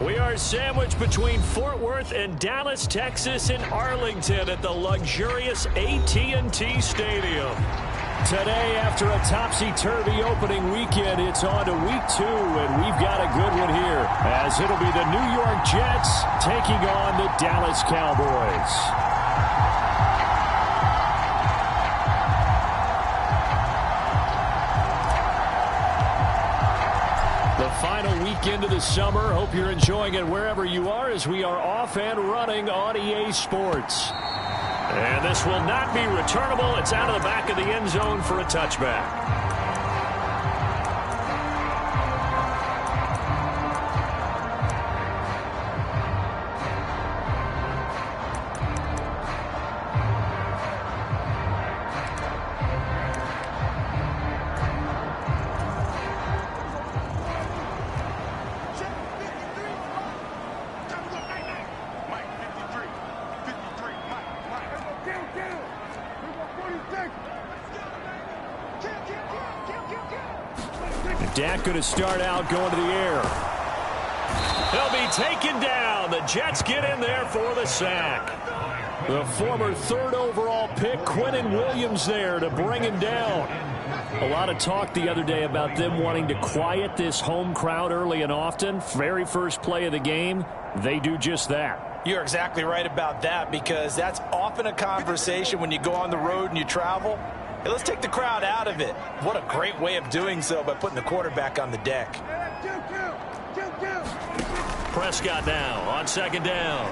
We are sandwiched between Fort Worth and Dallas, Texas, in Arlington at the luxurious AT&T Stadium. Today, after a topsy-turvy opening weekend, it's on to week 2, and we've got a good one here, as it'll be the New York Jets taking on the Dallas Cowboys. Final weekend of the summer. Hope you're enjoying it wherever you are, as we are off and running on EA Sports. And this will not be returnable. It's out of the back of the end zone for a touchback. Dak going to start out going to the air. He'll be taken down. The Jets get in there for the sack. The former 3rd overall pick, Quinnen Williams, there to bring him down. A lot of talk the other day about them wanting to quiet this home crowd early and often. Very first play of the game, they do just that. You're exactly right about that, because that's often a conversation when you go on the road and you travel. Hey, let's take the crowd out of it. What a great way of doing so by putting the quarterback on the deck. Prescott now on 2nd down.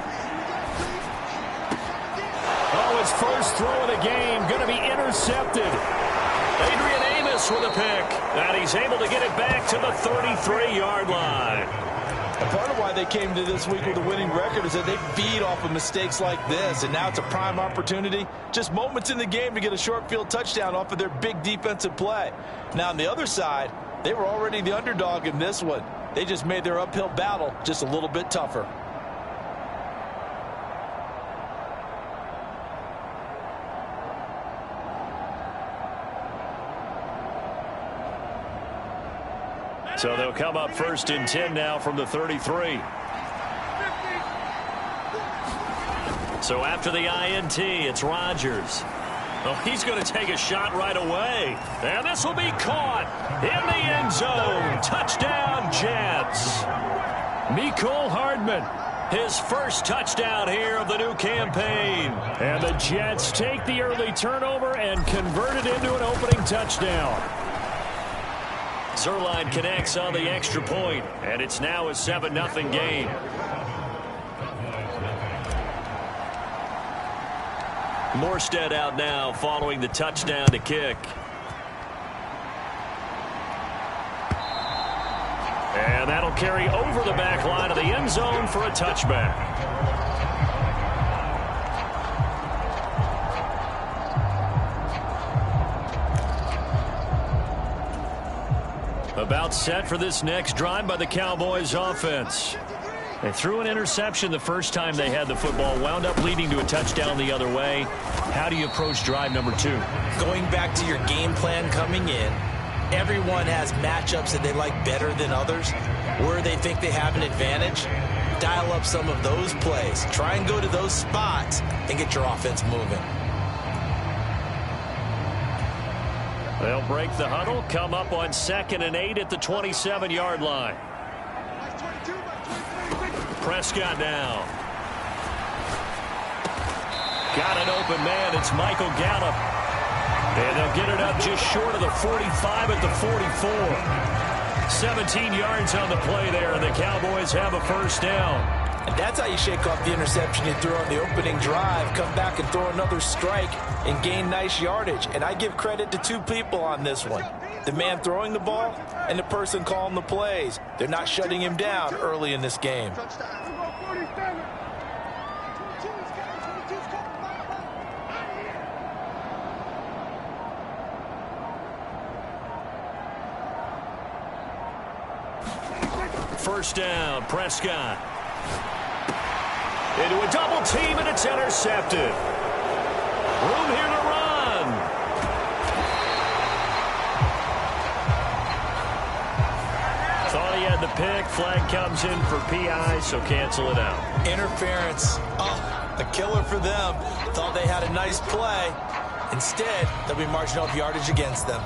Oh, his first throw of the game going to be intercepted. Adrian Amos with a pick, and he's able to get it back to the 33-yard line. And part of why they came to this week with a winning record is that they feed off of mistakes like this, and now it's a prime opportunity. Just moments in the game to get a short field touchdown off of their big defensive play. Now, on the other side, they were already the underdog in this one. They just made their uphill battle just a little bit tougher. So they'll come up 1st and 10 now from the 33. So after the INT, it's Rodgers. Oh, he's going to take a shot right away. And this will be caught in the end zone. Touchdown, Jets. Mecole Hardman, his first touchdown here of the new campaign. And the Jets take the early turnover and convert it into an opening touchdown. Zerline connects on the extra point, and it's now a 7-0 game. Morstead out now following the touchdown to kick. And that'll carry over the back line of the end zone for a touchback. About set for this next drive by the Cowboys offense. They threw an interception the first time they had the football, wound up leading to a touchdown the other way. How do you approach drive number 2? Going back to your game plan coming in, everyone has matchups that they like better than others, where they think they have an advantage. Dial up some of those plays. Try and go to those spots and get your offense moving. They'll break the huddle, come up on 2nd and 8 at the 27-yard line. Prescott now. Got an open man. It's Michael Gallup. And they'll get it up just short of the 45 at the 44. 17 yards on the play there, and the Cowboys have a first down. And that's how you shake off the interception you threw on the opening drive, come back and throw another strike and gain nice yardage. And I give credit to 2 people on this one. The man throwing the ball and the person calling the plays. They're not shutting him down early in this game. First down, Prescott. Into a double team, and it's intercepted. Room here to run. Thought he had the pick. Flag comes in for PI, so cancel it out. Interference. Oh, a killer for them. Thought they had a nice play. Instead, they'll be marching off yardage against them.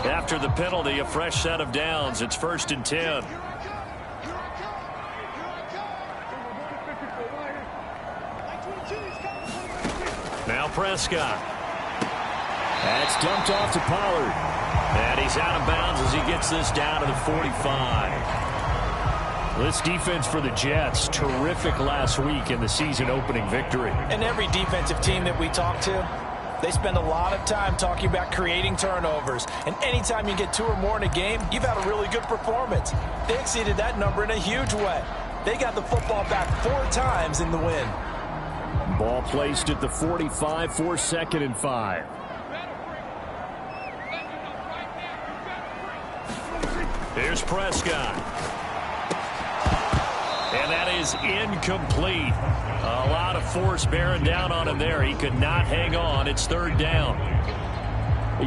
After the penalty, a fresh set of downs. It's 1st and 10. Now Prescott. That's dumped off to Pollard. And he's out of bounds as he gets this down to the 45. This defense for the Jets, terrific last week in the season-opening victory. And every defensive team that we talk to, they spend a lot of time talking about creating turnovers. And anytime you get 2 or more in a game, you've had a really good performance. They exceeded that number in a huge way. They got the football back 4 times in the win. Ball placed at the 45 for 2nd and 5. Here's Prescott. And that is incomplete. A lot of force bearing down on him there. He could not hang on. It's 3rd down.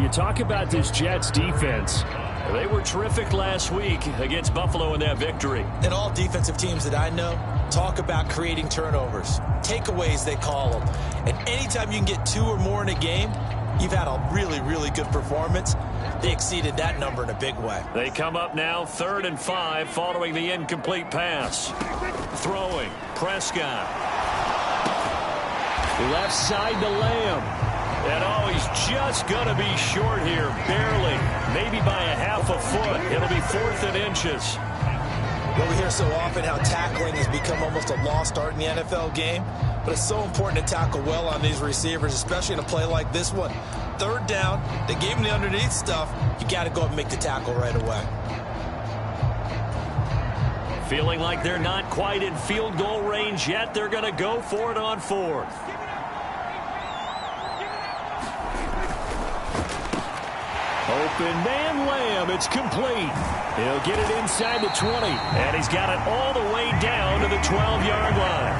You talk about this Jets defense. They were terrific last week against Buffalo in that victory. And all defensive teams that I know talk about creating turnovers. Takeaways, they call them. And anytime you can get 2 or more in a game, you've had a really, really good performance. They exceeded that number in a big way. They come up now 3rd and 5 following the incomplete pass. Throwing, Prescott. Left side to Lamb. And oh, he's just going to be short here, barely. Maybe by a half a foot. It'll be 4th and inches. Well, we hear so often how tackling has become almost a lost art in the NFL game. But it's so important to tackle well on these receivers, especially in a play like this one. 3rd down, they gave him the underneath stuff. You got to go up and make the tackle right away. Feeling like they're not quite in field goal range yet. They're going to go for it on 4th. Open man Lamb. It's complete. He'll get it inside the 20. And he's got it all the way down to the 12-yard line.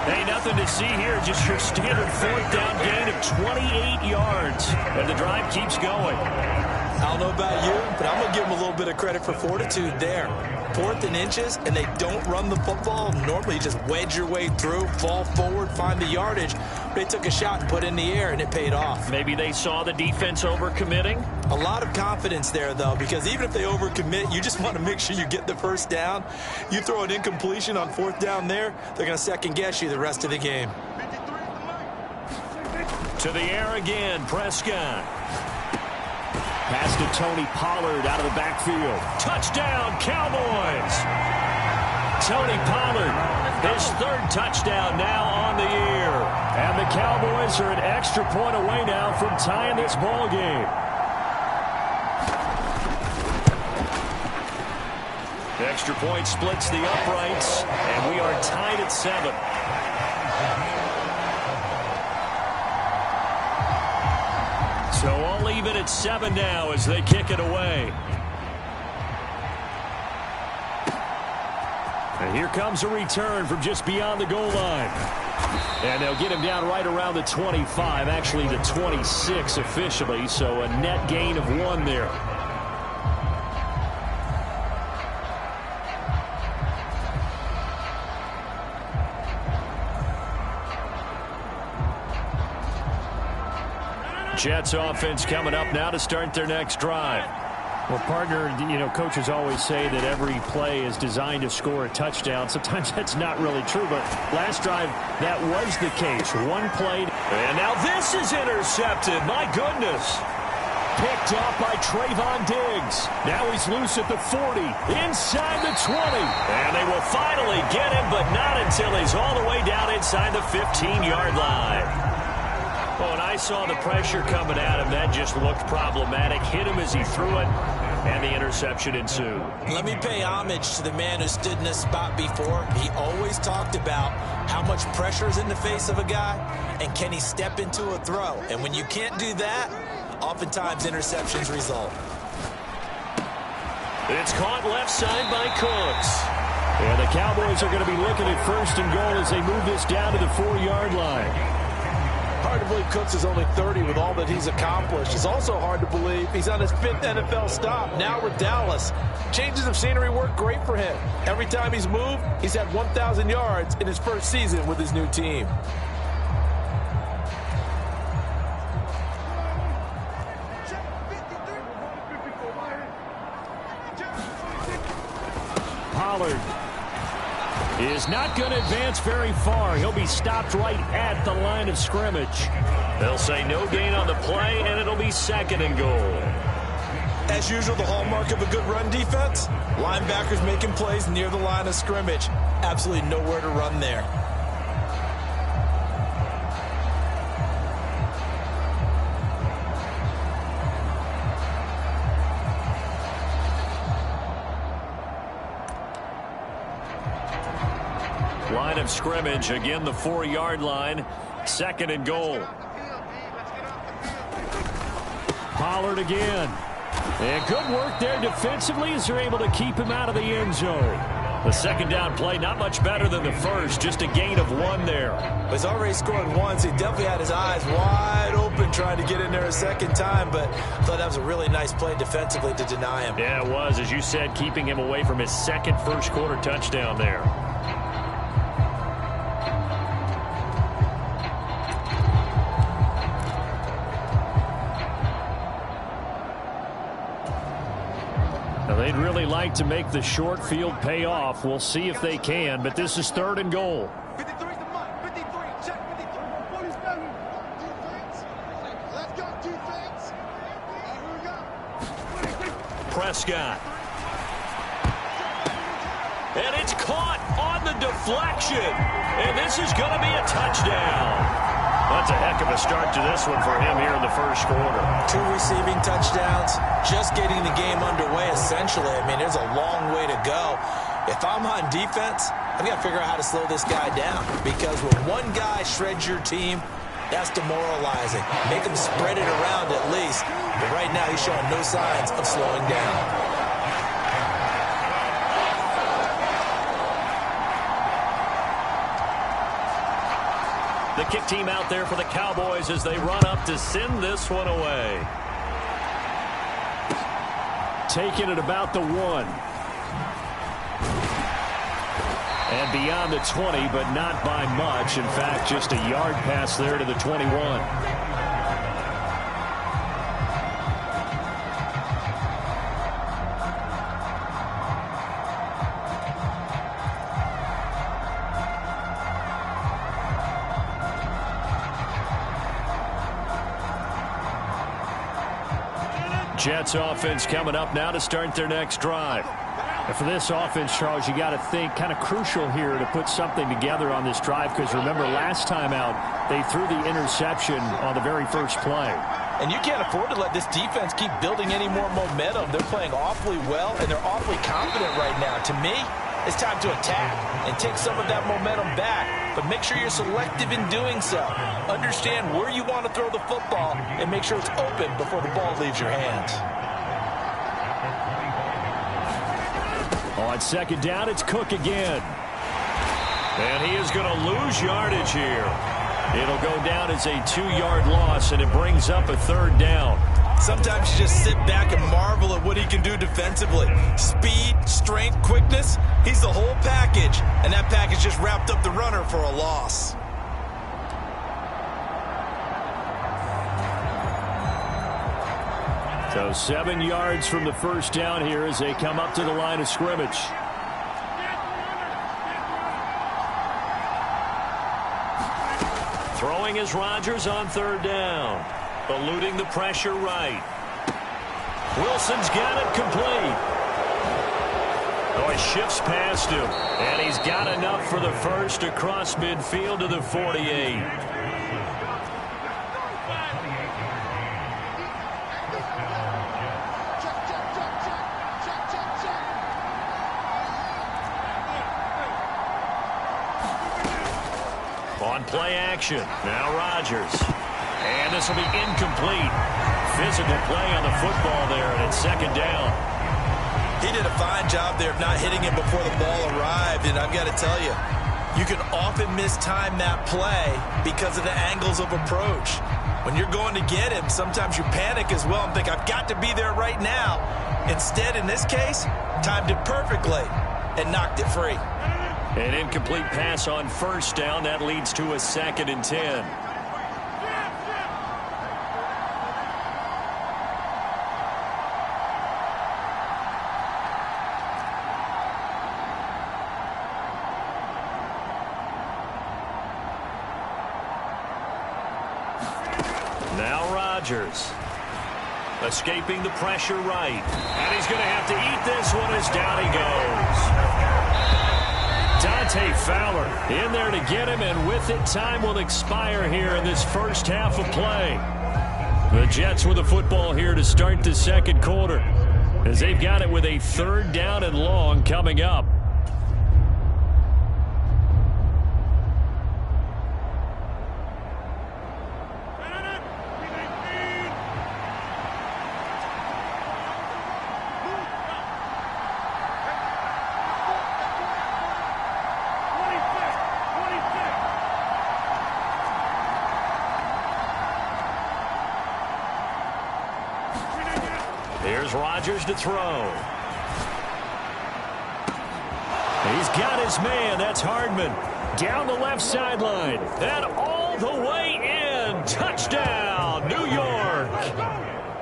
Hey, nothing to see here. Just your standard 4th down gain of 28 yards. And the drive keeps going. I don't know about you, but I'm going to give them a little bit of credit for fortitude there. 4th and inches, and they don't run the football. Normally, you just wedge your way through, fall forward, find the yardage. They took a shot and put it in the air, and it paid off. Maybe they saw the defense overcommitting. A lot of confidence there, though, because even if they overcommit, you just want to make sure you get the 1st down. You throw an incompletion on 4th down there, they're going to second-guess you the rest of the game. To the air again, Prescott. Pass to Tony Pollard out of the backfield. Touchdown, Cowboys! Tony Pollard, his 3rd touchdown now on the year. And the Cowboys are an extra point away now from tying this ball game. The extra point splits the uprights, and we are tied at 7. So all even at 7 now as they kick it away. And here comes a return from just beyond the goal line. And they'll get him down right around the 25, actually the 26 officially, so a net gain of 1 there. Jets offense coming up now to start their next drive. Well, partner, coaches always say that every play is designed to score a touchdown. Sometimes that's not really true, but last drive, that was the case. 1 play. And now this is intercepted. My goodness. Picked off by Trayvon Diggs. Now he's loose at the 40, inside the 20. And they will finally get him, but not until he's all the way down inside the 15-yard line. Oh, and I saw the pressure coming at him. That just looked problematic. Hit him as he threw it, and the interception ensued. Let me pay homage to the man who stood in this spot before. He always talked about how much pressure is in the face of a guy, and can he step into a throw. And when you can't do that, oftentimes interceptions result. It's caught left side by Cooks. And the Cowboys are going to be looking at 1st and goal as they move this down to the 4-yard line. Hard to believe Cooks is only 30 with all that he's accomplished. It's also hard to believe he's on his 5th NFL stop, now with Dallas. Changes of scenery work great for him. Every time he's moved, he's had 1,000 yards in his first season with his new team. Pollard is not going to advance very far. He'll be stopped right at the line of scrimmage. They'll say no gain on the play, and it'll be 2nd and goal. As usual, the hallmark of a good run defense, linebackers making plays near the line of scrimmage. Absolutely nowhere to run there. Line of scrimmage, again the 4-yard line, 2nd and goal. Pollard again. And good work there defensively as they're able to keep him out of the end zone. The 2nd down play, not much better than the first, just a gain of 1 there. He's already scored once. He definitely had his eyes wide open trying to get in there a 2nd time, but I thought that was a really nice play defensively to deny him. Yeah, it was, as you said, keeping him away from his 2nd first-quarter touchdown there. They'd really like to make the short field pay off. We'll see if they can, but this is 3rd and goal. Prescott. And it's caught on the deflection. And this is going to be a touchdown. That's a heck of a start to this one for him here in the first quarter. 2 receiving touchdowns, just getting the game underway essentially. I mean, there's a long way to go. If I'm on defense, I've got to figure out how to slow this guy down, because when one guy shreds your team, that's demoralizing. Make him spread it around at least. But right now, he's showing no signs of slowing down. The kick team out there for the Cowboys as they run up to send this one away. Taking it about the 1. And beyond the 20, but not by much. In fact, just a yard pass there to the 21. Jets offense coming up now to start their next drive. And for this offense, Charles, you got to think kind of crucial here to put something together on this drive, because remember last time out they threw the interception on the very first play. And you can't afford to let this defense keep building any more momentum. They're playing awfully well, and they're awfully confident right now. To me, it's time to attack and take some of that momentum back, but make sure you're selective in doing so. Understand where you want to throw the football and make sure it's open before the ball leaves your hands. On 2nd down, it's Cook again. And he is going to lose yardage here. It'll go down as a 2-yard loss, and it brings up a 3rd down. Sometimes you just sit back and marvel at what he can do defensively. Speed, strength, quickness, he's the whole package. And that package just wrapped up the runner for a loss. So 7 yards from the first down here as they come up to the line of scrimmage. Throwing is Rodgers on 3rd down. Eluding the pressure right. Wilson's got it complete. Oh, he shifts past him. And he's got enough for the first across midfield to the 48. On play action. Now Rodgers. And this will be incomplete. Physical play on the football there, and it's 2nd down. He did a fine job there of not hitting him before the ball arrived, and I've got to tell you, You can often mistime that play because of the angles of approach. When you're going to get him, sometimes you panic as well and think, I've got to be there right now. Instead, in this case, timed it perfectly and knocked it free. An incomplete pass on first down. That leads to a 2nd and 10. Now Rodgers. Escaping the pressure right. And he's going to have to eat this one as down he goes. Dante Fowler in there to get him, and with it, time will expire here in this first half of play. The Jets with the football here to start the second quarter, as they've got it with a 3rd down and long coming up. Here's Rodgers to throw. He's got his man. That's Hardman. Down the left sideline. And all the way in. Touchdown, New York.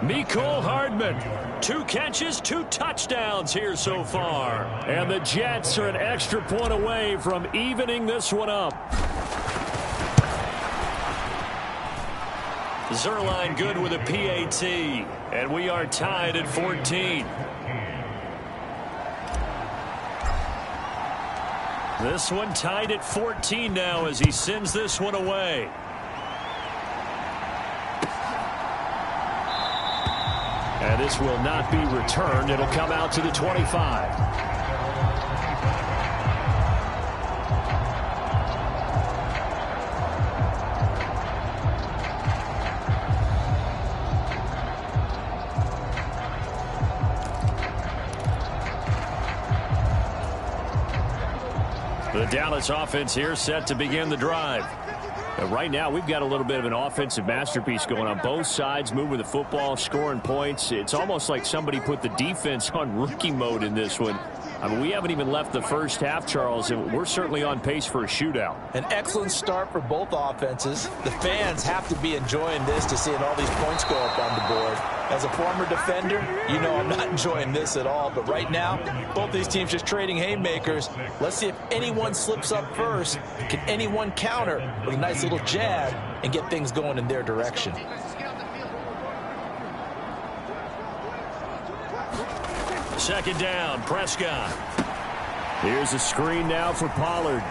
Mecole Hardman. 2 catches, 2 touchdowns here so far. And the Jets are an extra point away from evening this one up. Zerline good with a PAT, and we are tied at 14. This one tied at 14 now as he sends this one away. And this will not be returned. It'll come out to the 25. The Dallas offense here set to begin the drive. Right now, we've got a little bit of an offensive masterpiece going on both sides, moving the football, scoring points. It's almost like somebody put the defense on rookie mode in this one. I mean, we haven't even left the first half, Charles, and we're certainly on pace for a shootout. An excellent start for both offenses. The fans have to be enjoying this to seeing all these points go up on the board. As a former defender, you know I'm not enjoying this at all. But right now, both these teams just trading haymakers. Let's see if anyone slips up first. Can anyone counter with a nice little jab and get things going in their direction? Second down, Prescott. Here's a screen now for Pollard.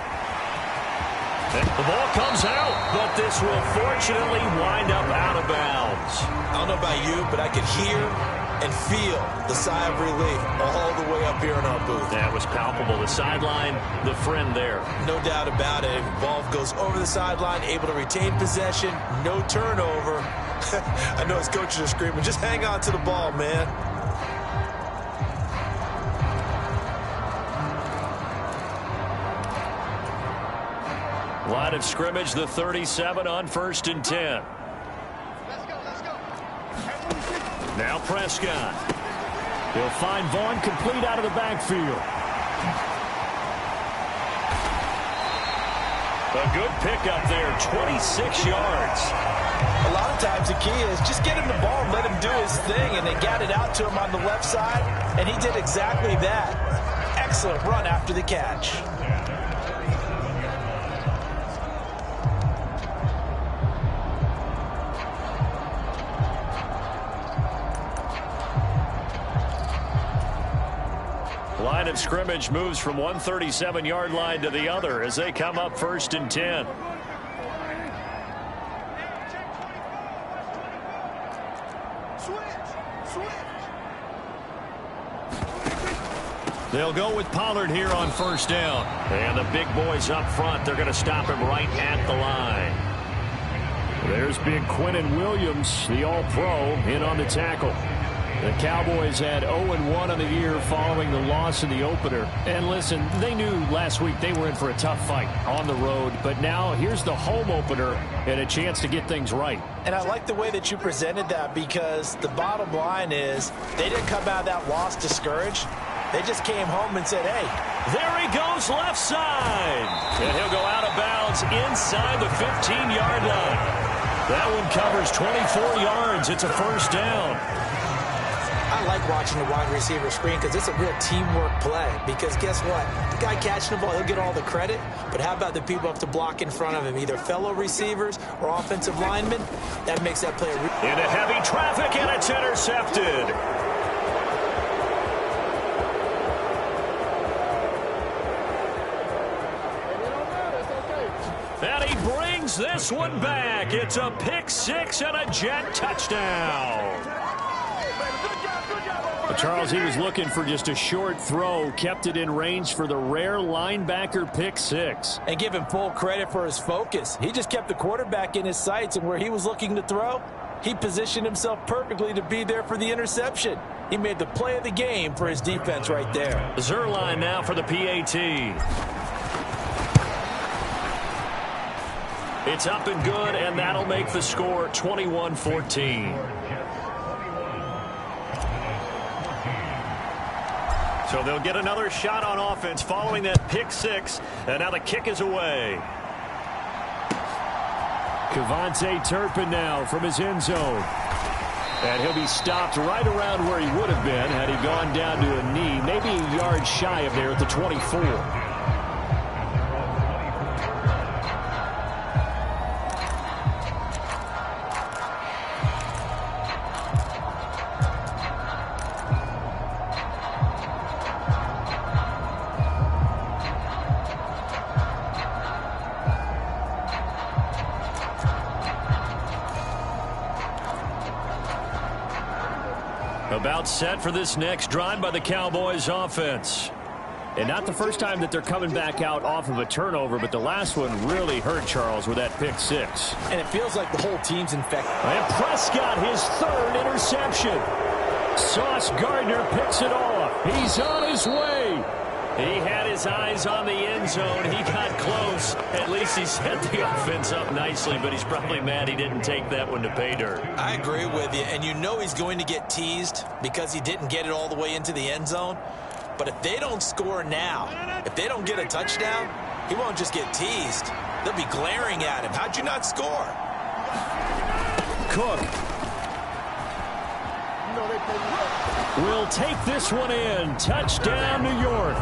The ball comes out, but this will fortunately wind up out of bounds. I don't know about you, but I could hear and feel the sigh of relief all the way up here in our booth. That was palpable. The sideline, the friend there. No doubt about it. The ball goes over the sideline, able to retain possession, no turnover. I know his coaches are screaming, just hang on to the ball, man. Line of scrimmage, the 37 on 1st and 10. Now Prescott. He'll find Vaughn complete out of the backfield. A good pickup there, 26 yards. A lot of times the key is just get him the ball and let him do his thing, and they got it out to him on the left side, and he did exactly that. Excellent run after the catch. Line of scrimmage moves from one 37-yard line to the other as they come up 1st and 10. They'll go with Pollard here on 1st down. And the big boys up front, they're going to stop him right at the line. There's big Quinnen Williams, the All-Pro, in on the tackle. The Cowboys had 0-1 on the year following the loss in the opener. And listen, they knew last week they were in for a tough fight on the road. But now here's the home opener and a chance to get things right. And I like the way that you presented that, because the bottom line is they didn't come out of that loss discouraged. They just came home and said, hey. There he goes left side. And he'll go out of bounds inside the 15-yard line. That one covers 24 yards. It's a first down. I like watching the wide receiver screen because it's a real teamwork play. Because guess what? The guy catching the ball, he'll get all the credit. But how about the people have to block in front of him, either fellow receivers or offensive linemen? That makes that play into heavy traffic, and it's intercepted. And he brings this one back. It's a pick six and a Jet touchdown. Charles, he was looking for just a short throw, kept it in range for the rare linebacker pick six. And give him full credit for his focus. He just kept the quarterback in his sights, and where he was looking to throw, he positioned himself perfectly to be there for the interception. He made the play of the game for his defense right there. Zerline now for the PAT. It's up and good, and that'll make the score 21-14. So they'll get another shot on offense following that pick six, and now the kick is away. Kevontae Turpin now from his end zone. And he'll be stopped right around where he would have been had he gone down to a knee, maybe a yard shy of there at the 24. About set for this next drive by the Cowboys offense. And not the first time that they're coming back out off of a turnover, but the last one really hurt Charles with that pick six. And it feels like the whole team's infected. And Prescott, his third interception. Sauce Gardner picks it off. He's on his way. He had his eyes on the end zone. He got close. At least he set the offense up nicely, but he's probably mad he didn't take that one to pay dirt. I agree with you, and you know he's going to get teased because he didn't get it all the way into the end zone. But if they don't score now, if they don't get a touchdown, he won't just get teased. They'll be glaring at him. How'd you not score? Cook will take this one in. Touchdown, New York.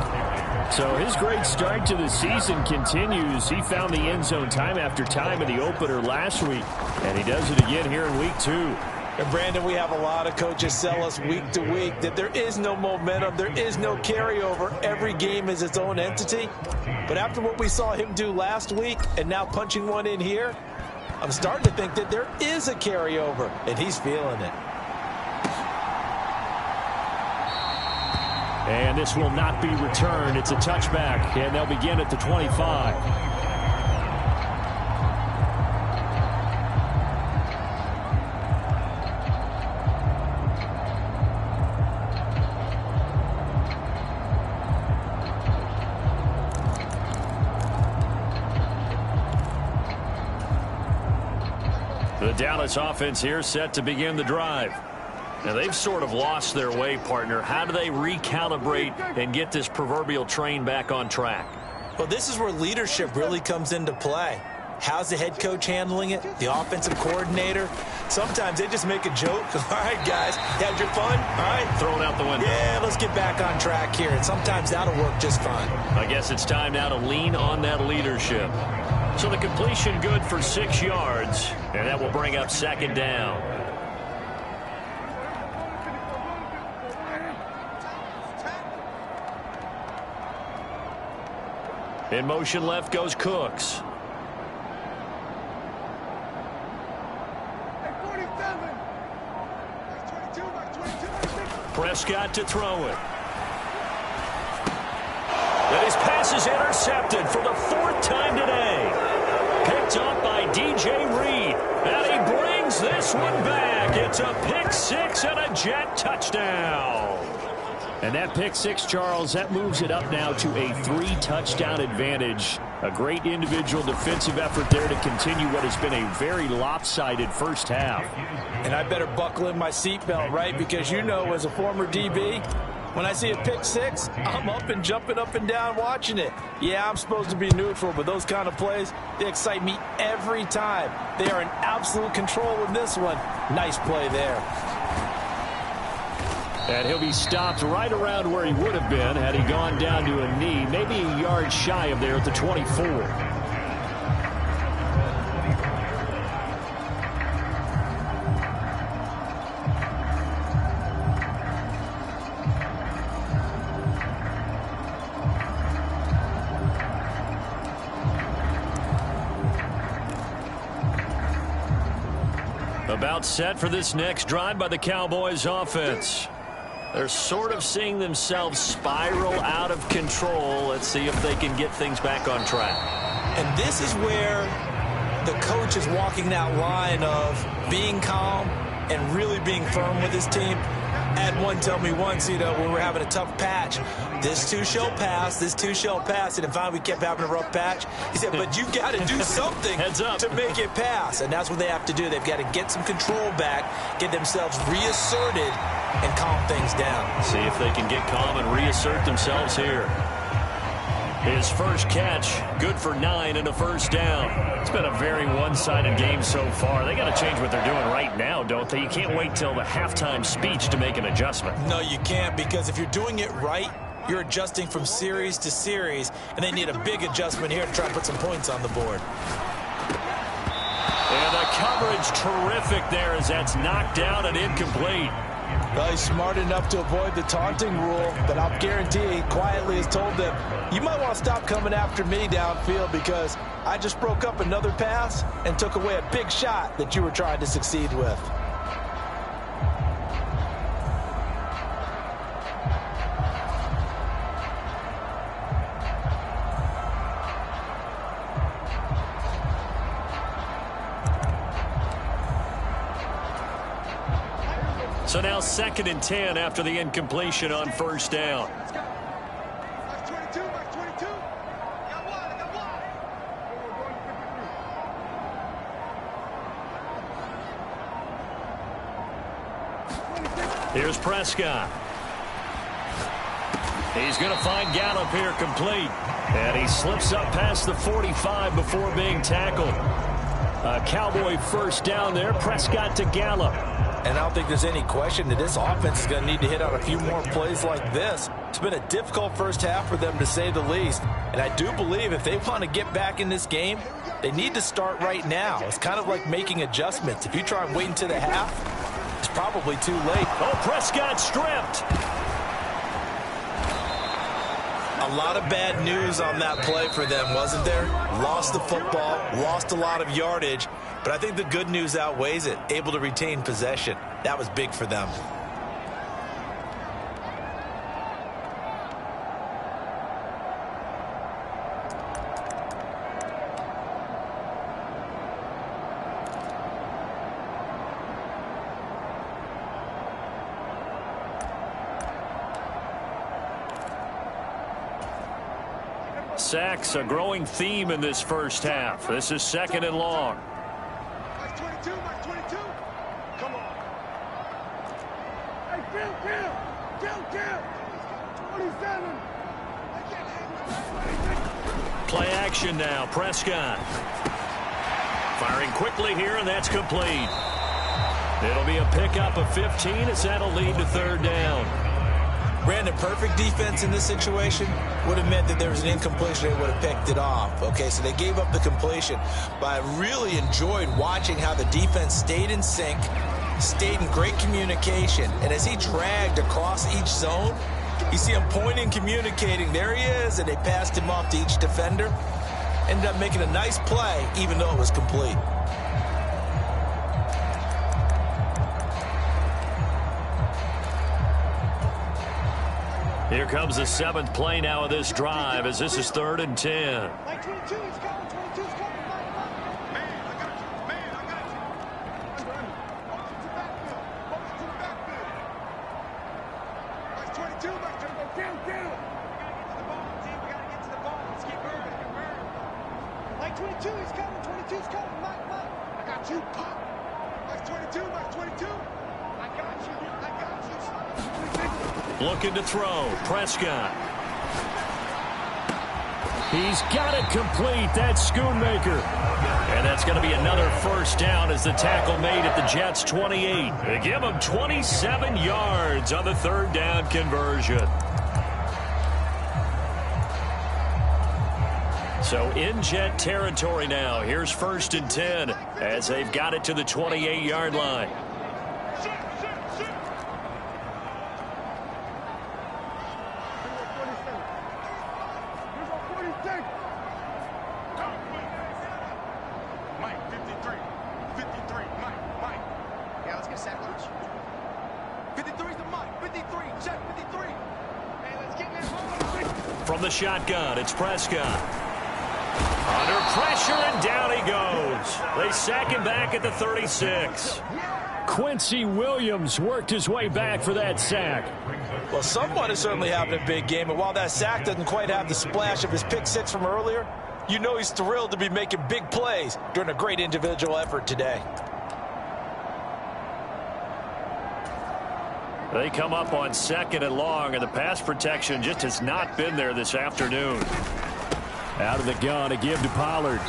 So his great start to the season continues. He found the end zone time after time in the opener last week, and he does it again here in week 2. And Brandon, we have a lot of coaches sell us week to week that there is no momentum, there is no carryover. Every game is its own entity. But after what we saw him do last week and now punching one in here, I'm starting to think that there is a carryover, and he's feeling it. And this will not be returned. It's a touchback, and they'll begin at the 25. The Dallas offense here set to begin the drive. Now, they've sort of lost their way, partner. How do they recalibrate and get this proverbial train back on track? Well, this is where leadership really comes into play. How's the head coach handling it? The offensive coordinator? Sometimes they just make a joke. All right, guys, had your fun? All right. Thrown out the window. Yeah, let's get back on track here. And sometimes that'll work just fine. I guess it's time now to lean on that leadership. So the completion good for 6 yards, and that will bring up second down. In motion left goes Cooks. Prescott to throw it. And his pass is intercepted for the 4th time today. Picked up by DJ Reed. And he brings brings this one back. It's a pick six and a Jet touchdown. And that pick six, Charles, that moves it up now to a 3-touchdown advantage. A great individual defensive effort there to continue what has been a very lopsided first half. And I better buckle in my seatbelt, right? Because you know, as a former DB, when I see a pick six, I'm up and jumping up and down watching it. Yeah, I'm supposed to be neutral, but those kind of plays, they excite me every time. They are in absolute control in this one. Nice play there. And he'll be stopped right around where he would have been had he gone down to a knee, maybe a yard shy of there at the 24. About set for this next drive by the Cowboys offense. They're sort of seeing themselves spiral out of control. Let's see if they can get things back on track. And this is where the coach is walking that line of being calm and really being firm with his team. I had one tell me once, you know, when we're having a tough patch, this too shall pass, this too shall pass. And finally we kept having a rough patch. He said, but you've got to do something to make it pass. And that's what they have to do. They've got to get some control back, get themselves reasserted, and calm things down. See if they can get calm and reassert themselves here. His first catch, good for 9 and a first down. It's been a very one-sided game so far. They got to change what they're doing right now, don't they? You can't wait till the halftime speech to make an adjustment. No, you can't, because if you're doing it right, you're adjusting from series to series, and they need a big adjustment here to try to put some points on the board. And the coverage terrific there as that's knocked down and incomplete. Well, he's smart enough to avoid the taunting rule, but I'll guarantee he quietly has told them, you might want to stop coming after me downfield because I just broke up another pass and took away a big shot that you were trying to succeed with. So now 2nd and 10 after the incompletion on first down. Here's Prescott. He's going to find Gallup here complete. And he slips up past the 45 before being tackled. A Cowboy first down there. Prescott to Gallup. And I don't think there's any question that this offense is going to need to hit on a few more plays like this. It's been a difficult first half for them, to say the least. And I do believe if they want to get back in this game, they need to start right now. It's kind of like making adjustments. If you try and wait until the half, it's probably too late. Oh, Prescott stripped. A lot of bad news on that play for them, wasn't there? Lost the football, lost a lot of yardage, but I think the good news outweighs it. Able to retain possession. That was big for them. Sacks, a growing theme in this first half. This is 2nd and long. Mike 22, Mike 22. Come on. Hey, Kill. 27. Play action now. Prescott. Firing quickly here, and that's complete. It'll be a pickup of 15 as that'll lead to 3rd down. Brandon, perfect defense in this situation would have meant that there was an incompletion. They would have picked it off. Okay, so they gave up the completion. But I really enjoyed watching how the defense stayed in sync, stayed in great communication. And as he dragged across each zone, you see him pointing, communicating. There he is, and they passed him off to each defender. Ended up making a nice play, even though it was complete. Here comes the 7th play now of this drive as this is 3rd and 10. Mike 22 is coming. 22 is coming. Man, I got you. 22, Mike 22, go down. We gotta get to the ball, team. We gotta get to the ball. Let's keep moving. Mike 22, he's coming. 22's coming. Mike. I got you, Pop. Mike 22, Mike 22. I got you. Looking to throw. Prescott. He's got it complete. That's Schoonmaker. And that's going to be another first down as the tackle made at the Jets' 28. They give him 27 yards on the third down conversion. So in Jet territory now. Here's 1st and 10 as they've got it to the 28-yard line. Mike 53, Mike. Yeah, let's get sack lunch. 53's the Mike. 53, check 53. Hey, let's get in there. From the shotgun, it's Prescott. Under pressure, and down he goes. They sack him back at the 36. Quincy Williams worked his way back for that sack. Well, someone is certainly having a big game, and while that sack doesn't quite have the splash of his pick six from earlier, you know he's thrilled to be making big plays during a great individual effort today. They come up on 2nd and long, and the pass protection just has not been there this afternoon. Out of the gun, a give to Pollard.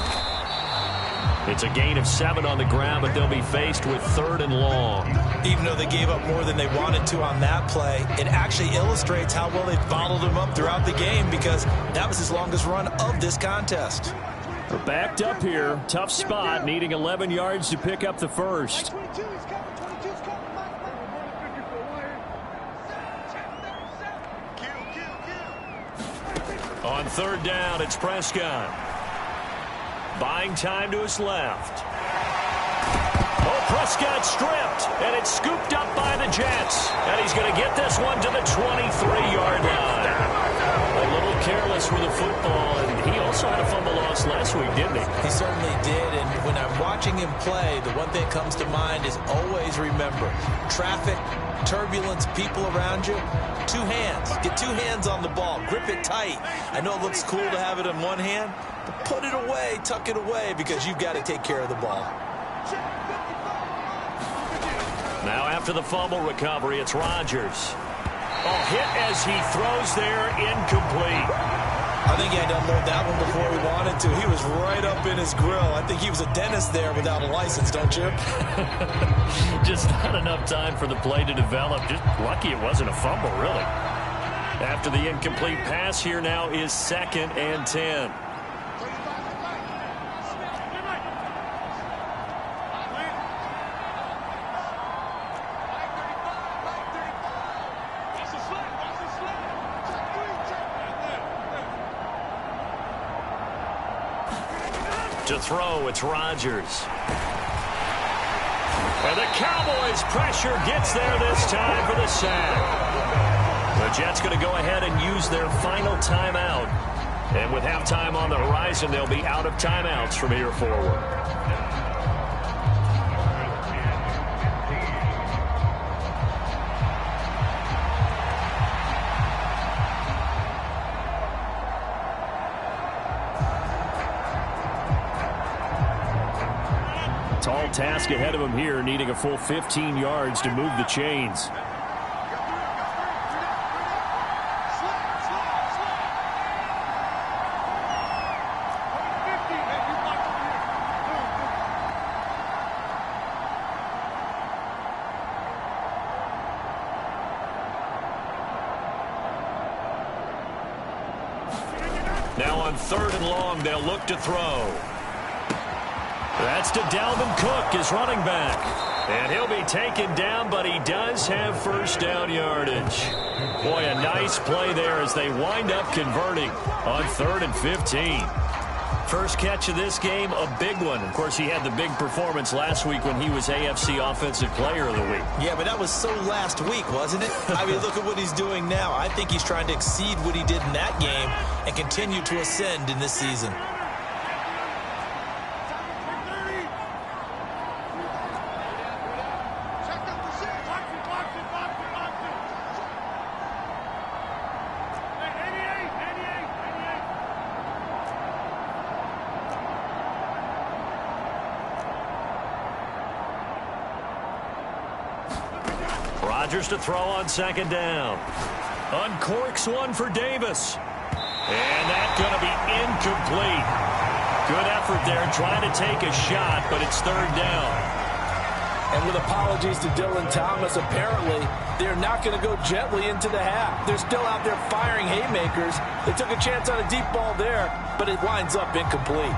It's a gain of 7 on the ground, but they'll be faced with 3rd and long. Even though they gave up more than they wanted to on that play, it actually illustrates how well they followed him up throughout the game because that was his longest run of this contest. We're backed up here. Tough spot, needing 11 yards to pick up the first. 22, he's coming. 22's coming. Mike. On 3rd down, it's Prescott. Buying time to his left. Oh, Prescott stripped, and it's scooped up by the Jets. And he's going to get this one to the 23-yard line. A little careless with the football, and he also had a fumble loss last week, didn't he? He certainly did, and when I'm watching him play, the one thing that comes to mind is always remember, traffic, turbulence, people around you, 2 hands. Get 2 hands on the ball. Grip it tight. I know it looks cool to have it in one hand, but put it away, tuck it away, because you've got to take care of the ball. Now after the fumble recovery, it's Rodgers. Oh, hit as he throws there, incomplete. I think he had to unload that one before he wanted to. He was right up in his grill. I think he was a dentist there without a license, don't you? Just not enough time for the play to develop. Just lucky it wasn't a fumble, really. After the incomplete pass, here now is 2nd and 10. To throw, it's Rodgers. And the Cowboys' pressure gets there this time for the sack. The Jets going to go ahead and use their final timeout. And with halftime on the horizon, they'll be out of timeouts from here forward. Tall task ahead of him here, needing a full 15 yards to move the chains. Now on 3rd and long, they'll look to throw. That's to Dalvin Cook, his running back. And he'll be taken down, but he does have first down yardage. Boy, a nice play there as they wind up converting on 3rd and 15. First catch of this game, a big one. Of course, he had the big performance last week when he was AFC Offensive Player of the Week. Yeah, but that was so last week, wasn't it? I mean, look at what he's doing now. I think he's trying to exceed what he did in that game and continue to ascend in this season. Rodgers to throw on second down. Uncorks one for Davis. And that's going to be incomplete. Good effort there trying to take a shot, but it's third down. And with apologies to Dylan Thomas, apparently they're not going to go gently into the half. They're still out there firing haymakers. They took a chance on a deep ball there, but it winds up incomplete.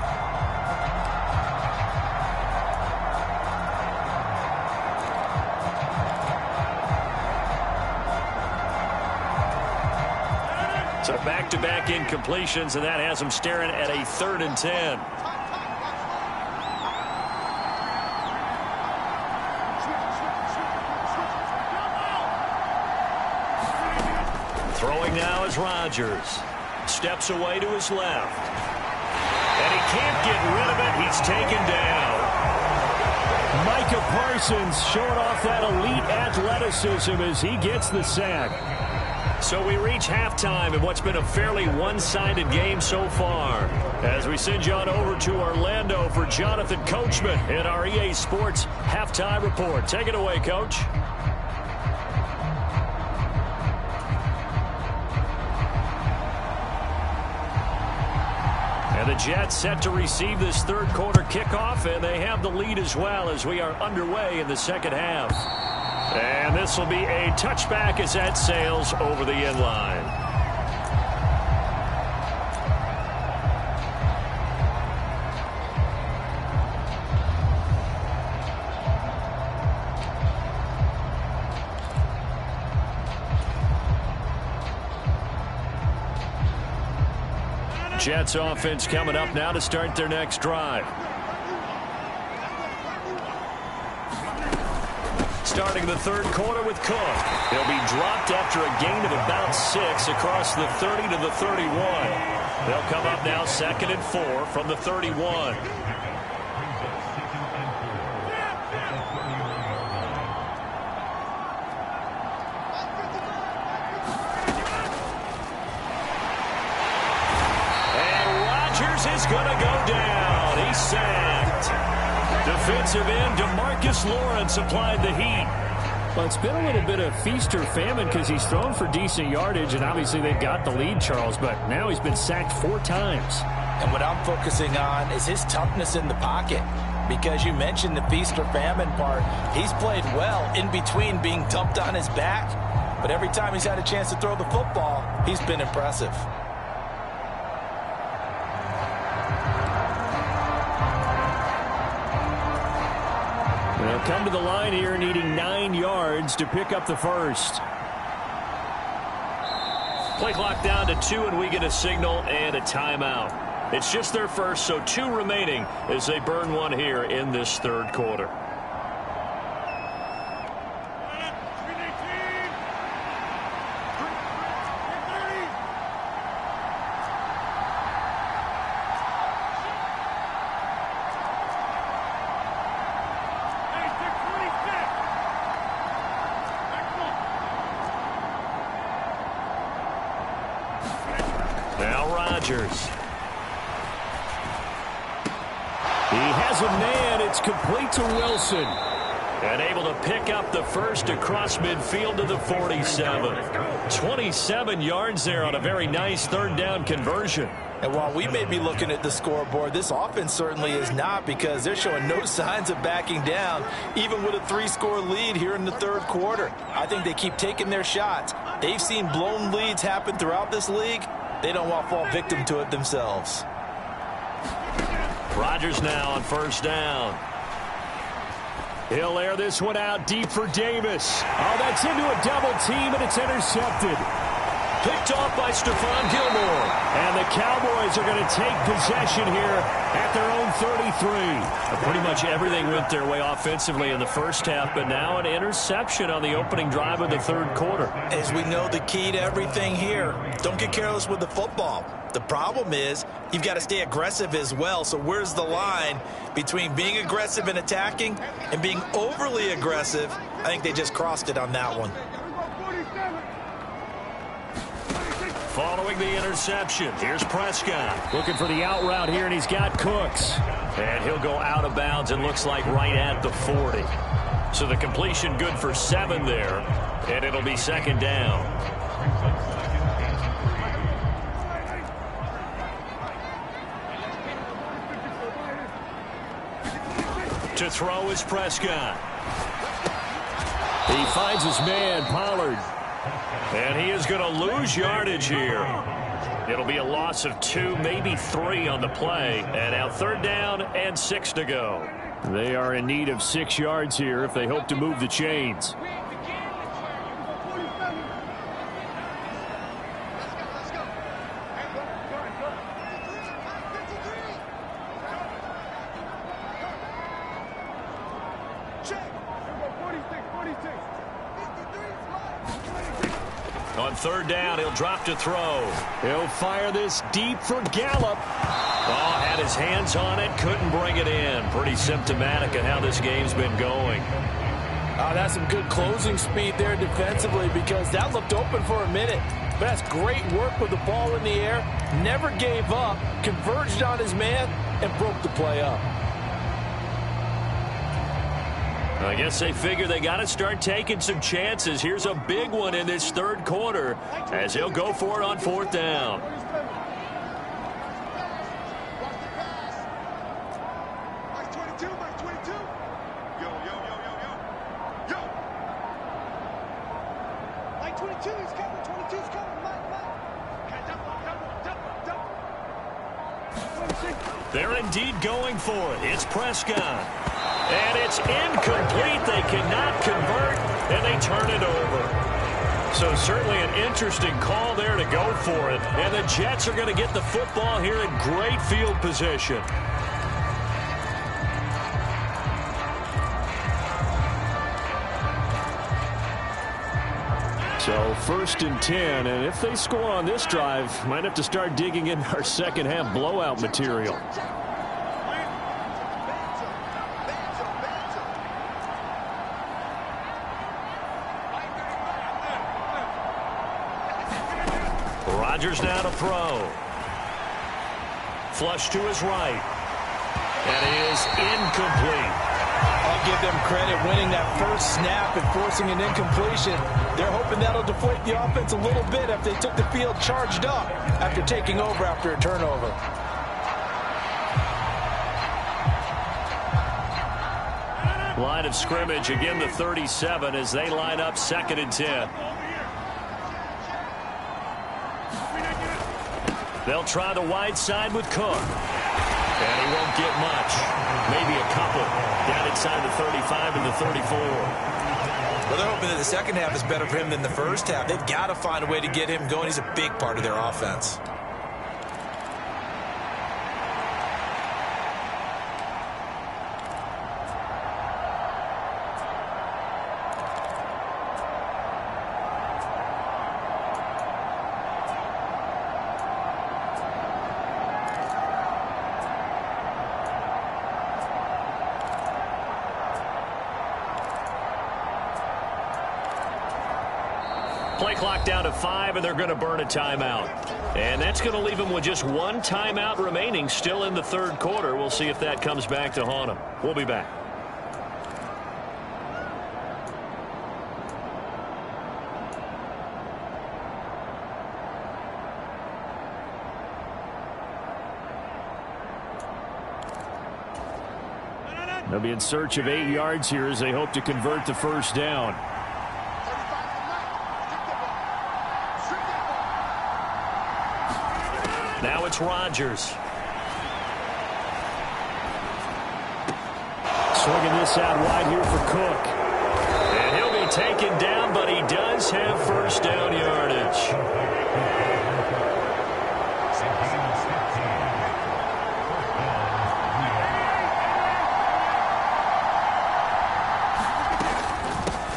So back-to-back incompletions, and that has them staring at a 3rd and 10. Throwing now is Rodgers. Steps away to his left. And he can't get rid of it. He's taken down. Micah Parsons showing off that elite athleticism as he gets the sack. So we reach halftime in what's been a fairly one-sided game so far. As we send you on over to Orlando for Jonathan Coachman in our EA Sports Halftime Report. Take it away, Coach. And the Jets set to receive this third quarter kickoff, and they have the lead as well as we are underway in the second half. And this will be a touchback as that sails over the end line. Jets offense coming up now to start their next drive. Starting the third quarter with Cook. He'll be dropped after a gain of about 6 across the 30 to the 31. They'll come up now 2nd and 4 from the 31. Is going to go down. He's sacked. Defensive end DeMarcus Lawrence applied the heat. Well, it's been a little bit of feast or famine because he's thrown for decent yardage, and obviously they've got the lead, Charles, but now he's been sacked 4 times. And what I'm focusing on is his toughness in the pocket, because you mentioned the feast or famine part. He's played well in between being dumped on his back, but every time he's had a chance to throw the football, he's been impressive. They'll come to the line here needing 9 yards to pick up the first. Play clock down to 2, and we get a signal and a timeout. It's just their first, so 2 remaining as they burn one here in this third quarter. Now Rodgers. He has a man. It's complete to Wilson. And able to pick up the first across midfield to the 47. 27 yards there on a very nice third down conversion. And while we may be looking at the scoreboard, this offense certainly is not, because they're showing no signs of backing down, even with a 3-score lead here in the third quarter. I think they keep taking their shots. They've seen blown leads happen throughout this league. They don't want to fall victim to it themselves. Rodgers now on first down. He'll air this one out deep for Davis. Oh, that's into a double team, and it's intercepted. Picked off by Stephon Gilmore. And the Cowboys are going to take possession here at their own 33. Pretty much everything went their way offensively in the first half, but now an interception on the opening drive of the third quarter. As we know, the key to everything here, don't get careless with the football. The problem is you've got to stay aggressive as well. So where's the line between being aggressive and attacking and being overly aggressive? I think they just crossed it on that one. Following the interception, here's Prescott. Looking for the out route here, and he's got Cooks. And he'll go out of bounds, it looks like right at the 40. So the completion good for 7 there. And it'll be second down. To throw is Prescott. He finds his man, Pollard. And he is going to lose yardage here. It'll be a loss of 2, maybe 3 on the play. And now 3rd down and 6 to go. They are in need of 6 yards here if they hope to move the chains. On 3rd down, he'll drop to throw. He'll fire this deep for Gallup. Oh, had his hands on it, couldn't bring it in. Pretty symptomatic of how this game's been going. That's some good closing speed there defensively because that looked open for a minute. But that's great work with the ball in the air. Never gave up, converged on his man, and broke the play up. I guess they figure they got to start taking some chances. Here's a big one in this 3rd quarter as he'll go for it on 4th down. They're indeed going for it. It's Prescott. And it's incomplete. They cannot convert, and they turn it over. So certainly an interesting call there to go for it. And the Jets are going to get the football here in great field position. So 1st and 10, and if they score on this drive, might have to start digging in our second half blowout material. Rodgers now to throw. Flush to his right. And it is incomplete. I'll give them credit winning that first snap and forcing an incompletion. They're hoping that'll deflate the offense a little bit if they took the field charged up after taking over after a turnover. Line of scrimmage, again the 37 as they line up 2nd and 10. They'll try the wide side with Cook. And he won't get much. Maybe a couple down inside the 35 and the 34. Well, they're hoping that the second half is better for him than the first half. They've got to find a way to get him going. He's a big part of their offense. Play clock down to 5, and they're going to burn a timeout. And that's going to leave them with just 1 timeout remaining still in the 3rd quarter. We'll see if that comes back to haunt them. We'll be back. They'll be in search of 8 yards here as they hope to convert the 1st down. Now it's Rodgers. Swinging this out wide here for Cook. And he'll be taken down, but he does have 1st down yardage.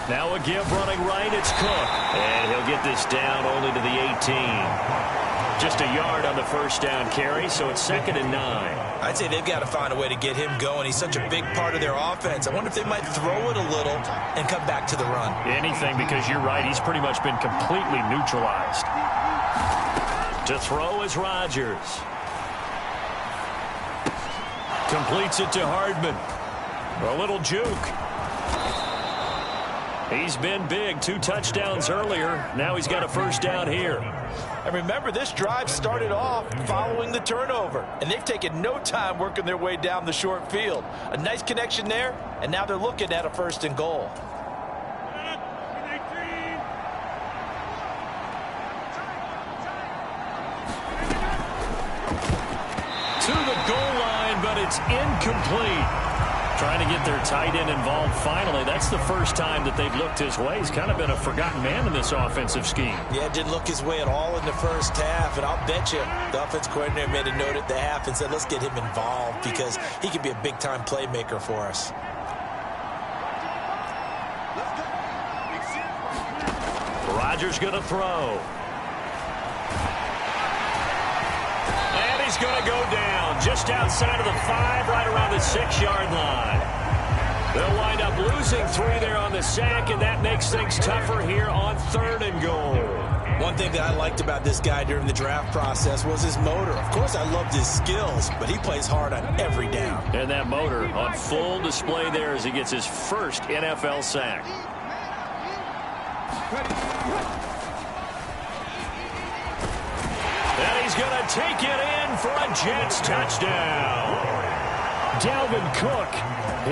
Now a give running right, it's Cook. And he'll get this down only to the 18. Just a yard on the 1st down carry, so it's 2nd and 9. I'd say they've got to find a way to get him going. He's such a big part of their offense. I wonder if they might throw it a little and come back to the run. Anything, because you're right, he's pretty much been completely neutralized. To throw is Rodgers. Completes it to Hardman. A little juke. He's been big. 2 touchdowns earlier. Now he's got a first down here. And remember, this drive started off following the turnover. And they've taken no time working their way down the short field. A nice connection there, and now they're looking at a 1st and goal. To the goal line, but it's incomplete. Trying to get their tight end involved finally. That's the first time that they've looked his way. He's kind of been a forgotten man in this offensive scheme. Yeah, didn't look his way at all in the first half. And I'll bet you the offense coordinator made a note at the half and said, let's get him involved because he could be a big-time playmaker for us. Rodgers going to throw. And he's going to go down just outside of the 5, right around the 6-yard line. They'll wind up losing 3 there on the sack, and that makes things tougher here on 3rd and goal. One thing that I liked about this guy during the draft process was his motor. Of course, I loved his skills, but he plays hard on every down. And that motor on full display there as he gets his first NFL sack. And he's going to take it in for a Jets touchdown. Dalvin Cook,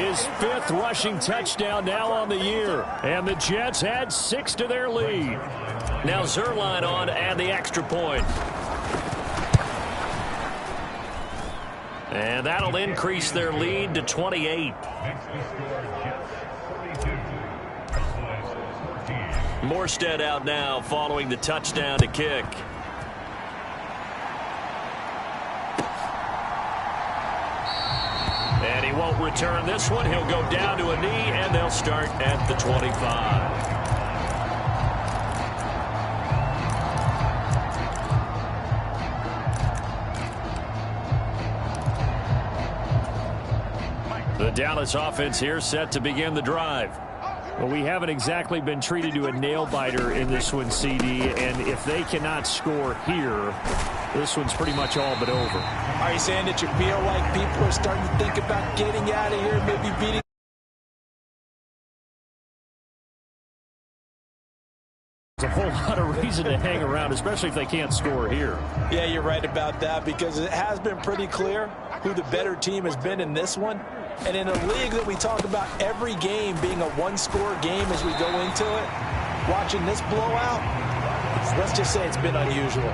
his 5th rushing touchdown now on the year. And the Jets add 6 to their lead. Now Zerline on to add the extra point. And that'll increase their lead to 28. Morstead out now following the touchdown to kick. And he won't return this one. He'll go down to a knee, and they'll start at the 25. The Dallas offense here set to begin the drive. Well, we haven't exactly been treated to a nail-biter in this one, CD, and if they cannot score here, this one's pretty much all but over. Are you saying that you feel like people are starting to think about getting out of here, maybe beating? There's a whole lot of reason to hang around, especially if they can't score here. Yeah, you're right about that because it has been pretty clear who the better team has been in this one. And in a league that we talk about every game being a one-score game as we go into it, watching this blowout, let's just say it's been unusual.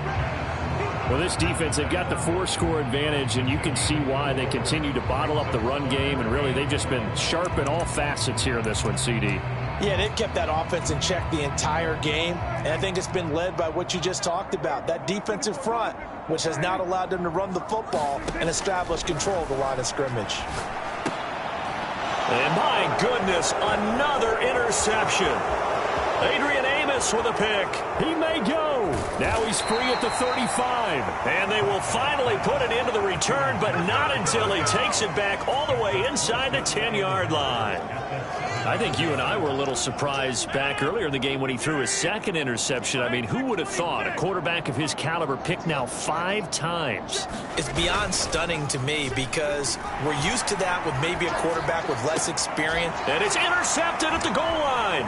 Well, this defense, they've got the 4-score advantage, and you can see why they continue to bottle up the run game, and really they've just been sharp in all facets here in this one, CD. Yeah, they've kept that offense in check the entire game, and I think it's been led by what you just talked about, that defensive front, which has not allowed them to run the football and establish control of the line of scrimmage. And my goodness, another interception. Adrian Amos with a pick. He may go. Now he's free at the 35. And they will finally put it into the return, but not until he takes it back all the way inside the 10-yard line. I think you and I were a little surprised back earlier in the game when he threw his 2nd interception. I mean, who would have thought a quarterback of his caliber picked now 5 times? It's beyond stunning to me because we're used to that with maybe a quarterback with less experience. And it's intercepted at the goal line.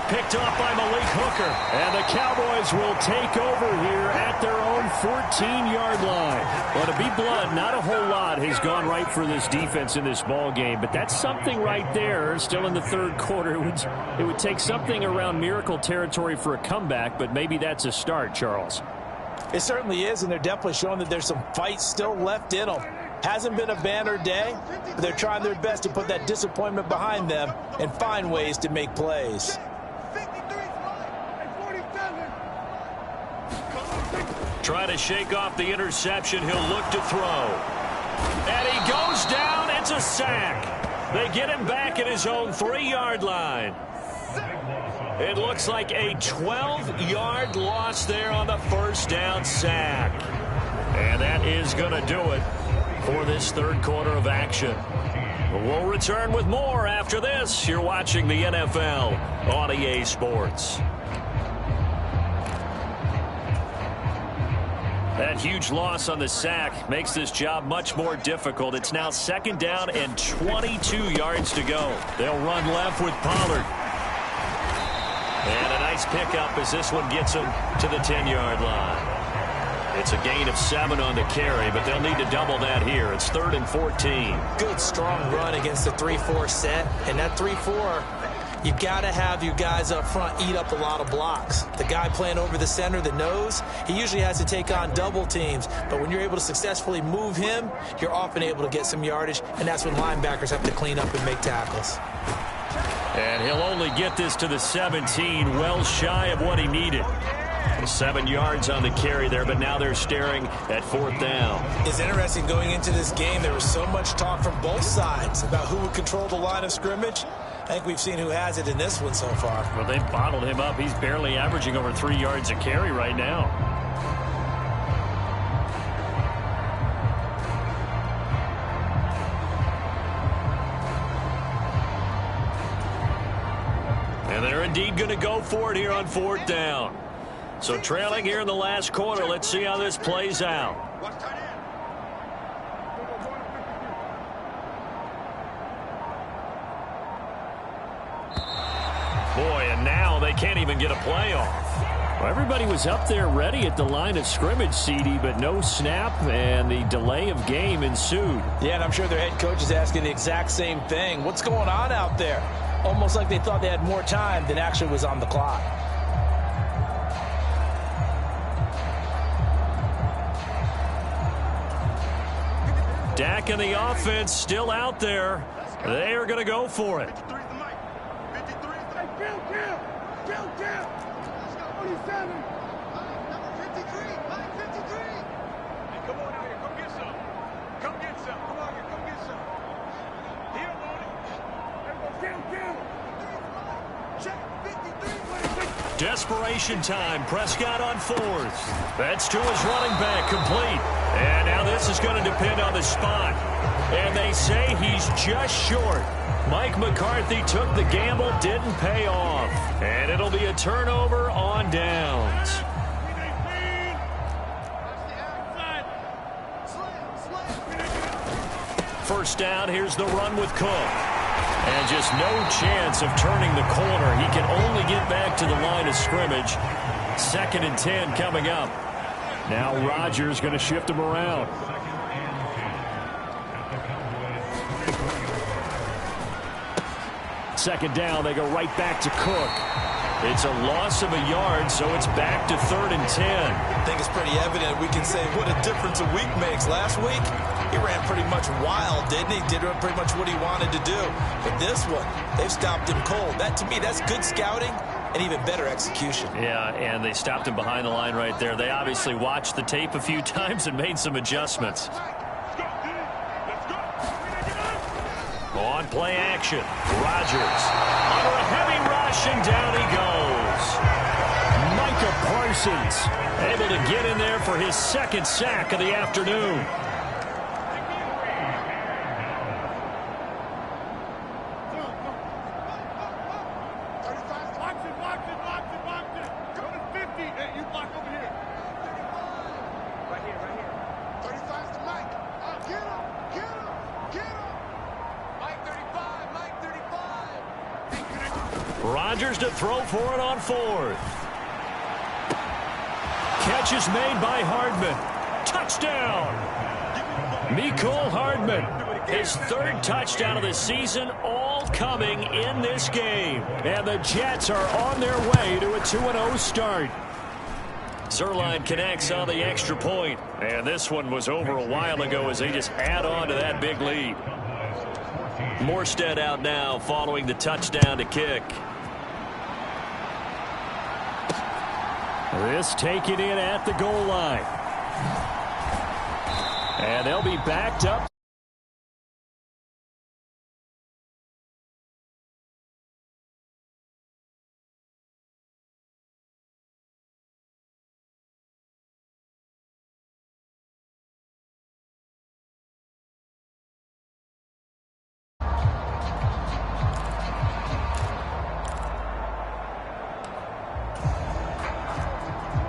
Picked off by Malik Hooker. And the Cowboys will take over here at their own 14-yard line. Well, to be blunt, not a whole lot has gone right for this defense in this ball game, but that's something right there. Still in the 3rd quarter. It would take something around miracle territory for a comeback, but maybe that's a start, Charles. It certainly is, and they're definitely showing that there's some fight still left in them. Hasn't been a banner day, but they're trying their best to put that disappointment behind them and find ways to make plays. Try to shake off the interception. He'll look to throw. And he goes down. It's a sack. They get him back at his own 3-yard line. It looks like a 12-yard loss there on the 1st down sack. And that is going to do it for this 3rd quarter of action. We'll return with more after this. You're watching the NFL on EA Sports. That huge loss on the sack makes this job much more difficult. It's now 2nd down and 22 yards to go. They'll run left with Pollard. And a nice pickup as this one gets him to the 10-yard line. It's a gain of 7 on the carry, but they'll need to double that here. It's 3rd and 14. Good, strong run against the 3-4 set. And that 3-4, you've got to have your guys up front eat up a lot of blocks. The guy playing over the center, the nose, he usually has to take on double teams. But when you're able to successfully move him, you're often able to get some yardage, and that's when linebackers have to clean up and make tackles. And he'll only get this to the 17, well shy of what he needed. 7 yards on the carry there, but now they're staring at 4th down. It's interesting going into this game. There was so much talk from both sides about who would control the line of scrimmage. I think we've seen who has it in this one so far. Well, they've bottled him up. He's barely averaging over 3 yards a carry right now. And they're indeed going to go for it here on 4th down. So trailing here in the last quarter, let's see how this plays out. Boy, and now they can't even get a play off. Well, everybody was up there ready at the line of scrimmage, CD, but no snap, and the delay of game ensued. Yeah, and I'm sure their head coach is asking the exact same thing. What's going on out there? Almost like they thought they had more time than actually was on the clock. Dak and the offense still out there. They are going to go for it. Desperation time. Prescott on 4th. That's to his running back, complete. And now this is going to depend on the spot. And they say he's just short. Mike McCarthy took the gamble, didn't pay off. And it'll be a turnover on downs. First down, here's the run with Cook. And just no chance of turning the corner. He can only get back to the line of scrimmage. 2nd and 10 coming up. Now Rodgers going to shift him around. Second down, they go right back to Cook. It's a loss of a yard, so it's back to 3rd and 10. I think it's pretty evident we can say what a difference a week makes. Last week, he ran pretty much wild, didn't he? Did pretty much what he wanted to do. But this one, they've stopped him cold. That, to me, that's good scouting and even better execution. Yeah, and they stopped him behind the line right there. They obviously watched the tape a few times and made some adjustments. On play action, Rodgers under a heavy rush, and down he goes. Micah Parsons able to get in there for his 2nd sack of the afternoon. Rodgers to throw for it on 4th. Catch is made by Hardman. Touchdown! Mecole Hardman. His 3rd touchdown of the season, all coming in this game. And the Jets are on their way to a 2-0 start. Zerline connects on the extra point. And this one was over a while ago as they just add on to that big lead. Morstead out now following the touchdown to kick. This taken in at the goal line. And they'll be backed up.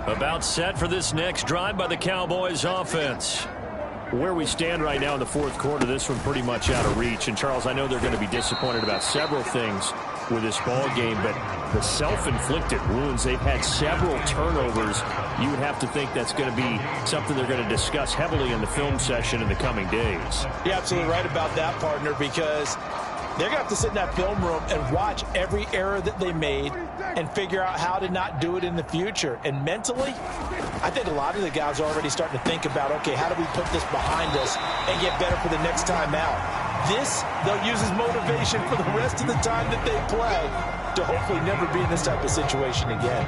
About set for this next drive by the Cowboys offense. Where we stand right now in the 4th quarter, this one pretty much out of reach. And, Charles, I know they're going to be disappointed about several things. with this ball game, but the self-inflicted wounds, they've had several turnovers. You would have to think that's going to be something they're going to discuss heavily in the film session in the coming days. You're absolutely right about that, partner, because they're going to have to sit in that film room and watch every error that they made and figure out how to not do it in the future. And mentally, I think a lot of the guys are already starting to think about, okay, how do we put this behind us and get better for the next time out? This, they'll use as motivation for the rest of the time that they play to hopefully never be in this type of situation again.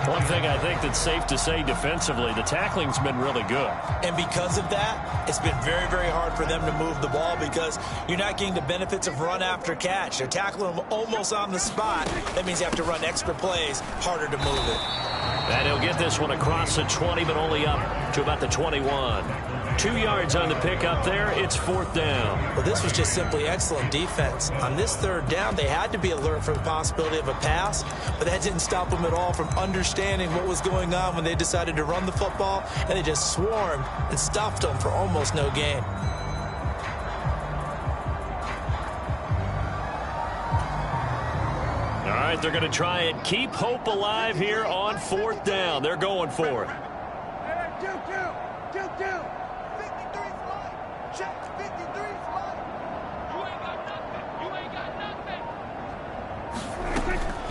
One thing I think that's safe to say defensively, the tackling's been really good. And because of that, it's been very, very hard for them to move the ball because you're not getting the benefits of run after catch. They're tackling them almost on the spot. That means you have to run extra plays, harder to move it. And he'll get this one across the 20, but only up to about the 21. 2 yards on the pickup there. It's 4th down. Well, this was just simply excellent defense. On this 3rd down, they had to be alert for the possibility of a pass, but that didn't stop them at all from understanding what was going on when they decided to run the football, and they just swarmed and stuffed them for almost no gain. All right, they're going to try and keep hope alive here on 4th down. They're going for it.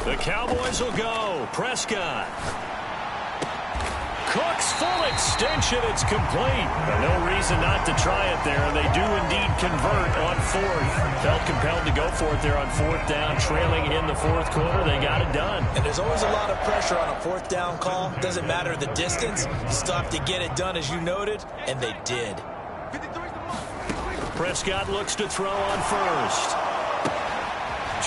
The Cowboys will go. Prescott. Cooks full extension. It's complete. No reason not to try it there. And they do indeed convert on 4th. Felt compelled to go for it there on 4th down. Trailing in the 4th quarter. They got it done. And there's always a lot of pressure on a 4th down call. Doesn't matter the distance. You still have to get it done, as you noted. And they did. Prescott looks to throw on 1st.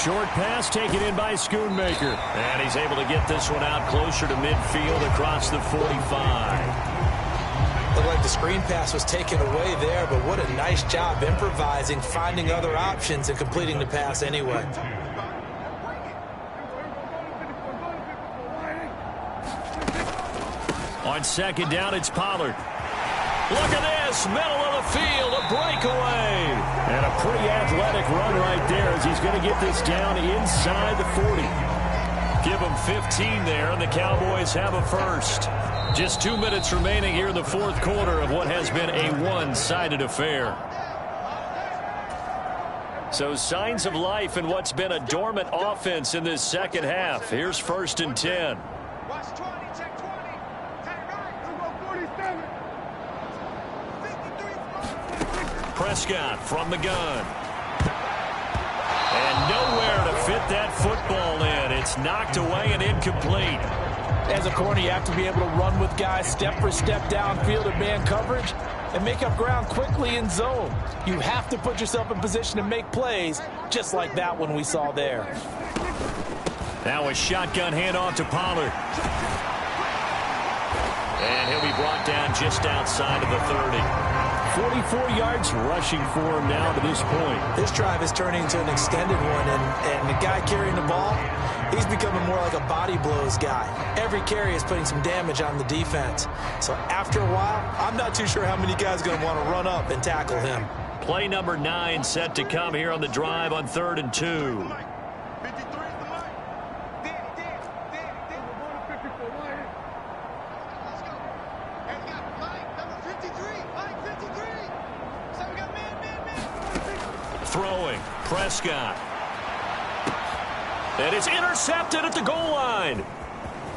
Short pass taken in by Schoonmaker. And he's able to get this one out closer to midfield across the 45. Looked like the screen pass was taken away there, but what a nice job improvising, finding other options, and completing the pass anyway. On 2nd down, it's Pollard. Look at this, middle of the field, a breakaway. And a pretty athletic run right there as he's going to get this down inside the 40. Give them 15 there, and the Cowboys have a 1st. Just 2 minutes remaining here in the 4th quarter of what has been a one-sided affair. So signs of life in what's been a dormant offense in this 2nd half. Here's 1st and 10. Watch 20, check 20. Take right. 47. Prescott from the gun. And nowhere to fit that football in. It's knocked away and incomplete. As a corner, you have to be able to run with guys step for step downfield in man coverage and make up ground quickly in zone. You have to put yourself in position to make plays, just like that one we saw there. Now a shotgun handoff to Pollard. And he'll be brought down just outside of the 30. 44 yards rushing for him now to this point. This drive is turning into an extended one, and the guy carrying the ball, he's becoming more like a body blows guy. Every carry is putting some damage on the defense. So after a while, I'm not too sure how many guys are going to want to run up and tackle him. Play number 9 set to come here on the drive on 3rd and 2. Throwing, Prescott. And it's intercepted at the goal line.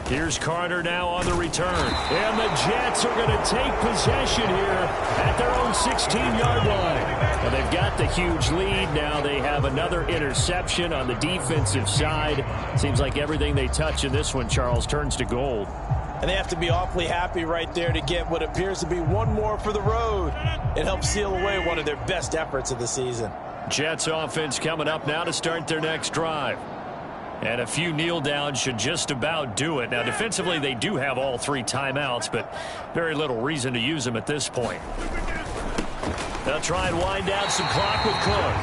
Here's Carter now on the return. And the Jets are going to take possession here at their own 16-yard line. Well, they've got the huge lead. Now they have another interception on the defensive side. Seems like everything they touch in this one, Charles, turns to gold. And they have to be awfully happy right there to get what appears to be one more for the road. It helps seal away one of their best efforts of the season. Jets offense coming up now to start their next drive. And a few kneel downs should just about do it. Now, defensively, they do have all 3 timeouts, but very little reason to use them at this point. They'll try and wind down some clock with Cook.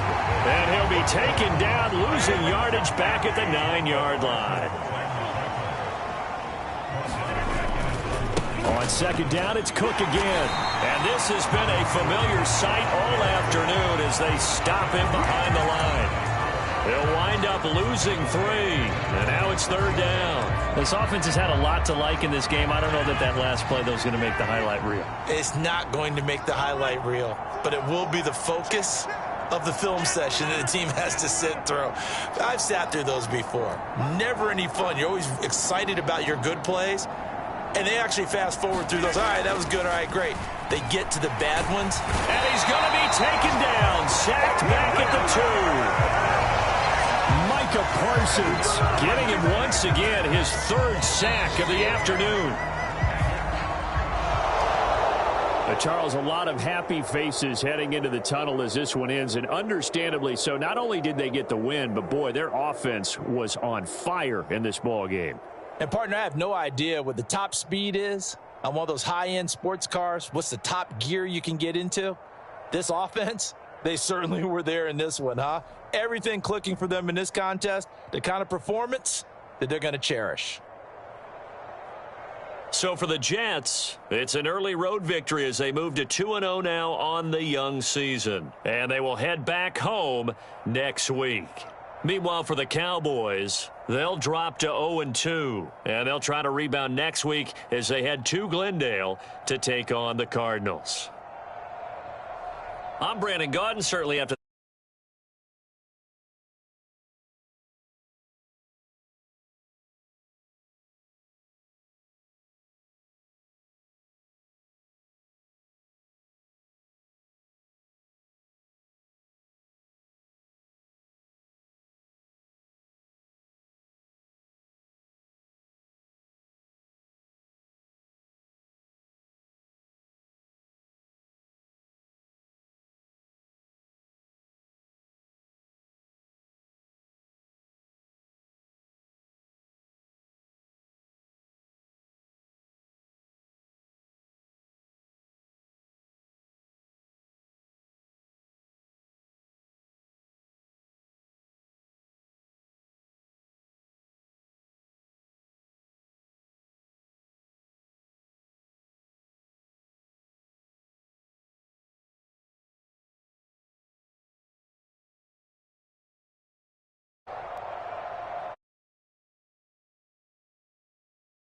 And he'll be taken down, losing yardage back at the 9-yard line. On 2nd down, it's Cook again. And this has been a familiar sight all afternoon as they stop him behind the line. He'll wind up losing 3, and now it's 3rd down. This offense has had a lot to like in this game. I don't know that last play, though, is going to make the highlight reel. It's not going to make the highlight reel, but it will be the focus of the film session that the team has to sit through. I've sat through those before. Never any fun. You're always excited about your good plays, and they actually fast forward through those. All right, that was good. All right, great. They get to the bad ones. And he's going to be taken down, sacked back at the 2. Micah Parsons getting him once again, his 3rd sack of the afternoon. Charles, a lot of happy faces heading into the tunnel as this one ends, and understandably so. Not only did they get the win, but, boy, their offense was on fire in this ball game. And, partner, I have no idea what the top speed is on one of those high-end sports cars. What's the top gear you can get into? This offense, they certainly were there in this one, huh? Everything clicking for them in this contest, the kind of performance that they're going to cherish. So for the Jets, it's an early road victory as they move to 2-0 now on the young season. And they will head back home next week. Meanwhile, for the Cowboys, they'll drop to 0-2. And they'll try to rebound next week as they head to Glendale to take on the Cardinals. I'm Brandon Gaudin. Certainly have to